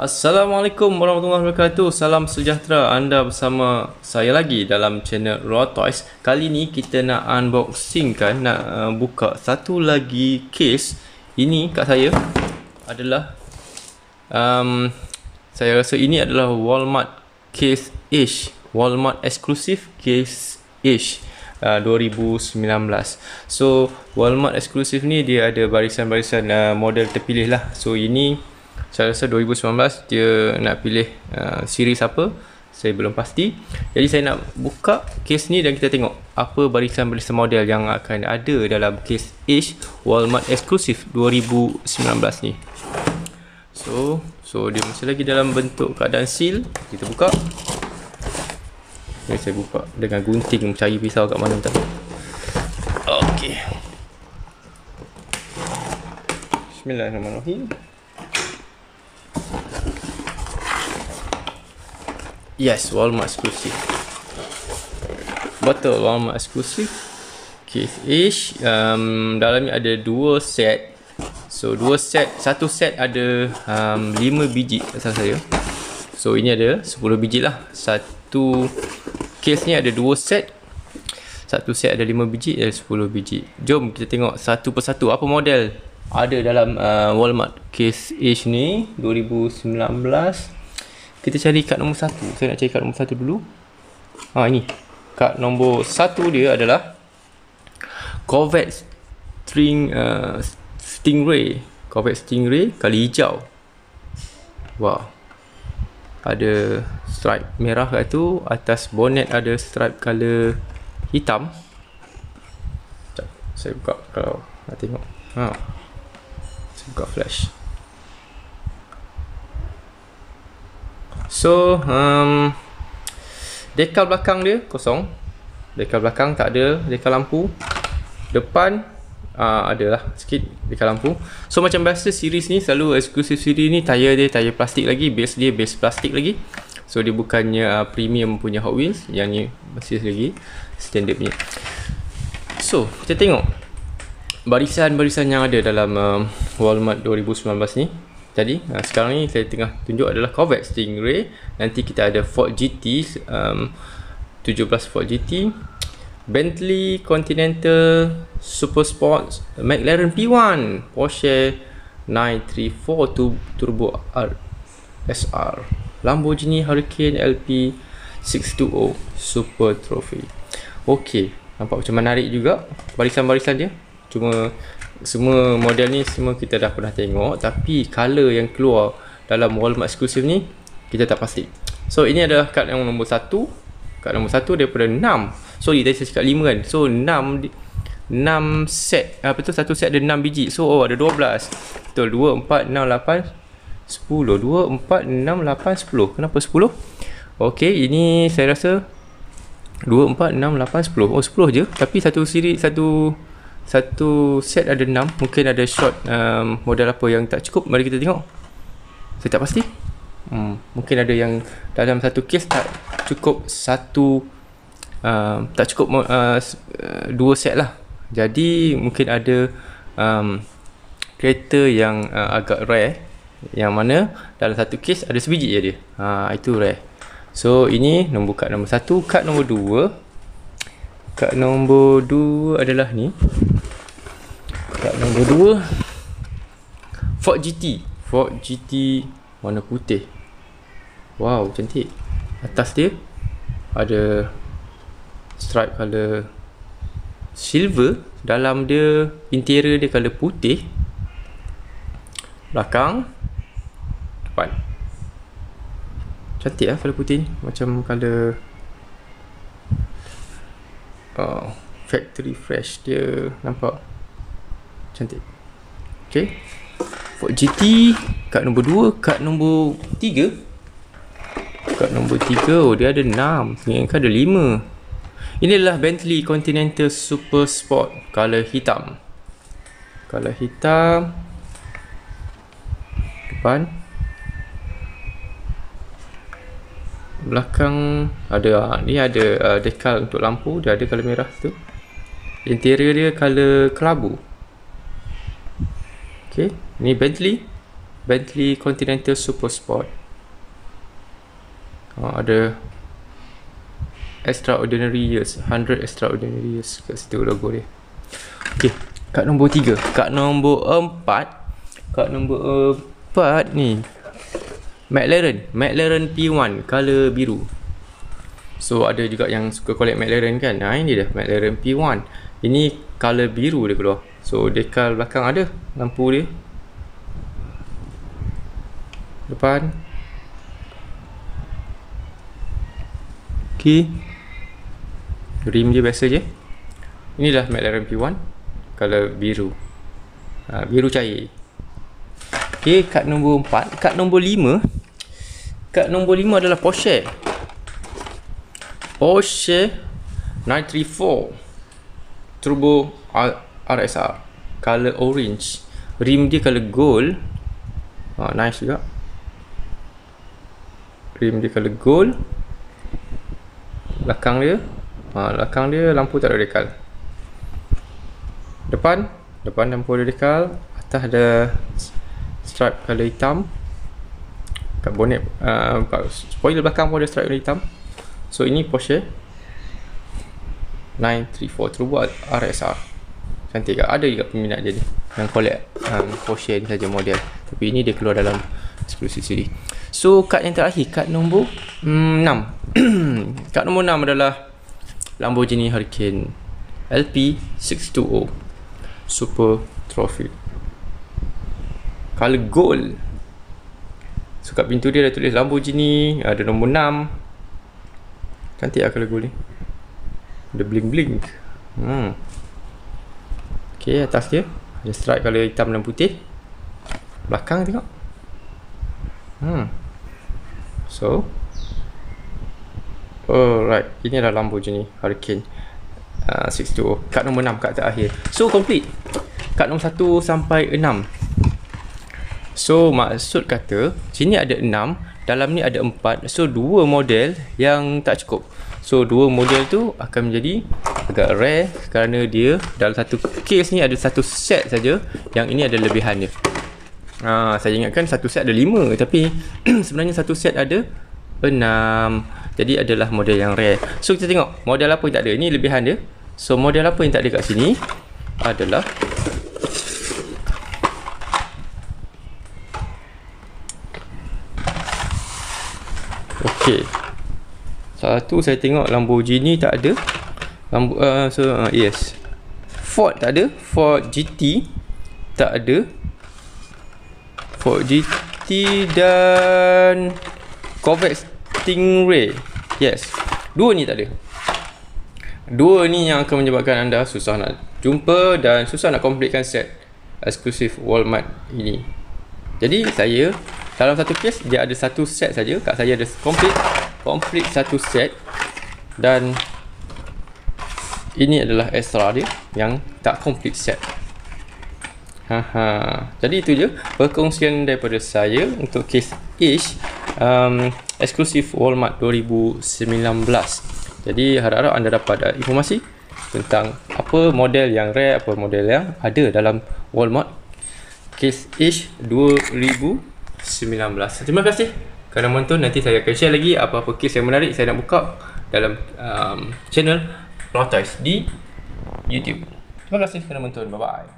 Assalamualaikum warahmatullahi wabarakatuh. Salam sejahtera. Anda bersama saya lagi dalam channel Raw Toys. Kali ni kita nak unboxing kan, nak buka satu lagi case. Ini kat saya adalah saya rasa ini adalah Walmart Case Ace, Walmart Exclusive Case Ace 2019. So Walmart Exclusive ni dia ada barisan-barisan model terpilih lah. So ini saya rasa 2019 dia nak pilih series apa, saya belum pasti. Jadi saya nak buka case ni dan kita tengok apa barisan-barisan model yang akan ada dalam case Ace Walmart Exclusive 2019 ni. So dia masih lagi dalam bentuk keadaan seal. Kita buka. Ini saya buka dengan gunting, mencari pisau kat mana tak. Okey. Bismillahirrahmanirrahim. Yes, Walmart Exclusive. Betul, Walmart Exclusive Case Ace. Dalam ni ada dua set. So dua set, satu set ada 5 biji asal saya. So ini ada 10 biji lah. Satu case ni ada dua set. Satu set ada 5 biji, ada 10 biji. Jom kita tengok satu persatu apa model ada dalam Walmart Case Ace ni 2019. Kita cari kad nombor 1. Saya nak cari kad nombor 1 dulu. Ini. Kad nombor 1 dia adalah Corvette Stingray. Corvette Stingray kali hijau. Wow. Ada stripe merah kat tu. Atas bonnet ada stripe color hitam. Sekejap. Saya buka kalau nak tengok. Saya buka flash. So dekal belakang dia kosong. Dekal belakang tak ada dekal lampu. Depan adalah sikit dekal lampu. So macam biasa series ni selalu eksklusif series ni tayar dia tayar plastik lagi, base dia base plastik lagi. So dia bukannya premium punya Hot Wheels, yang ni masih lagi standard punya. So kita tengok barisan-barisan yang ada dalam Walmart 2019 ni. Jadi sekarang ni saya tengah tunjuk adalah Corvette Stingray. Nanti kita ada Ford GT 17 Ford GT, Bentley Continental Super Sport, McLaren P1, Porsche 934 Turbo SR, Lamborghini Hurricane LP 620 Super Trophy. Okey, nampak macam menarik juga barisan-barisan dia. Cuma semua model ni semua kita dah pernah tengok, tapi color yang keluar dalam Walmart Exclusive ni kita tak pasti. So ini adalah kad yang nombor 1. Kad nombor 1 daripada 6. Sorry tadi saya cakap 5 kan. So 6 set. Apa tu, satu set ada 6 biji. So ada 12. Betul, 2 4 6 8 10. 2 4 6 8 10. Kenapa 10? Okey, ini saya rasa 2 4 6 8 10. Oh 10 je, tapi satu siri satu set ada 6. Mungkin ada short model apa yang tak cukup. Mari kita tengok. Saya tak pasti. Mungkin ada yang dalam satu case tak cukup tak cukup dua set lah. Jadi mungkin ada kereta yang agak rare, yang mana dalam satu case ada sebiji je dia. Itu rare. So ini nombor kad nombor 1. Kad nombor 2. Kad nombor 2 adalah ni. Kad nombor 2 Ford GT. Ford GT warna putih. Wow, cantik. Atas dia ada stripe color silver. Dalam dia, interior dia color putih. Belakang, depan. Cantik lah color putih ni. Macam color factory fresh dia, nampak cantik. Okay, Ford GT. Kad nombor 2. Kad nombor 3. Kad nombor 3. Oh dia ada 6. Ingatkan ada 5. Ini adalah Bentley Continental Super Sport, color hitam. Color hitam. Depan. Belakang ada ni ada dekal untuk lampu. Dia ada color merah tu. Interior dia color kelabu. Okay, ni Bentley Bentley Continental Super Sport. Ada Extraordinary Years, 100 Extraordinary Years kat situ logo dia. Okay, kad nombor 3. Kad nombor 4. Kad nombor 4 ni McLaren P1 color biru. So ada juga yang suka collect McLaren kan. Ini dah McLaren P1. Ini color biru dia keluar. So decal belakang ada, lampu dia. Depan. Okay. Rim dia biasa je. Inilah McLaren P1 color biru. Biru cair. Okay, kad nombor 4. Kad nombor 5. Kad nombor 5 adalah Porsche 934 Turbo RSR color orange. Rim dia color gold. Nice juga. Rim dia color gold. Belakang dia lampu tak ada decal. Depan lampu ada decal. Atas ada stripe color hitam. Kat bonnet, spoiler belakang pun ada stripe color hitam. So ini Porsche 934 Turbo RSR. Cantik ke? Ada juga peminat dia ni yang collect Porsche ni saja model. Tapi ini dia keluar dalam exclusive series. So kad yang terakhir, kad nombor 6. Kad nombor 6 adalah Lamborghini Hurricane LP620 Super Trophy color gold. So kat pintu dia dah tulis Lamborghini, ada nombor 6. Cantik lah color gold ni. Ada bling-bling. Okay, atas dia ada stripe color hitam dan putih. Belakang tengok. So alright, ini adalah Lamborghini Hurricane 620. Kad nombor 6, kad terakhir. So complete. Kad nombor 1 sampai 6. So maksud kata sini ada 6, dalam ni ada 4. So 2 model yang tak cukup. So 2 model tu akan menjadi agak rare kerana dia dalam satu case ni ada satu set saja. Yang ini ada lebihan dia. Saya ingatkan satu set ada 5, tapi sebenarnya satu set ada 6. Jadi adalah model yang rare. So kita tengok model apa yang tak ada. Ini lebihan dia. So model apa yang tak ada kat sini adalah okay. Satu saya tengok Lamborghini tak ada. Yes. Ford tak ada. Ford GT tak ada. Ford GT dan Corvette Stingray. Yes. Dua ni tak ada. Dua ni yang akan menyebabkan anda susah nak jumpa dan susah nak completekan set eksklusif Walmart ini. Jadi saya dalam satu case dia ada satu set saja. Kat saya ada complete satu set. Dan ini adalah extra dia yang tak complete set. Jadi itu je perkongsian daripada saya untuk case Ish eksklusif Walmart 2019. Jadi harap-harap anda dapat informasi tentang apa model yang rare, apa model yang ada dalam Walmart case Ish 2019. Terima kasih kerana menonton. Nanti saya akan share lagi apa-apa case yang menarik saya nak buka dalam channel Notice di YouTube. Terima kasih kerana menonton. Bye bye.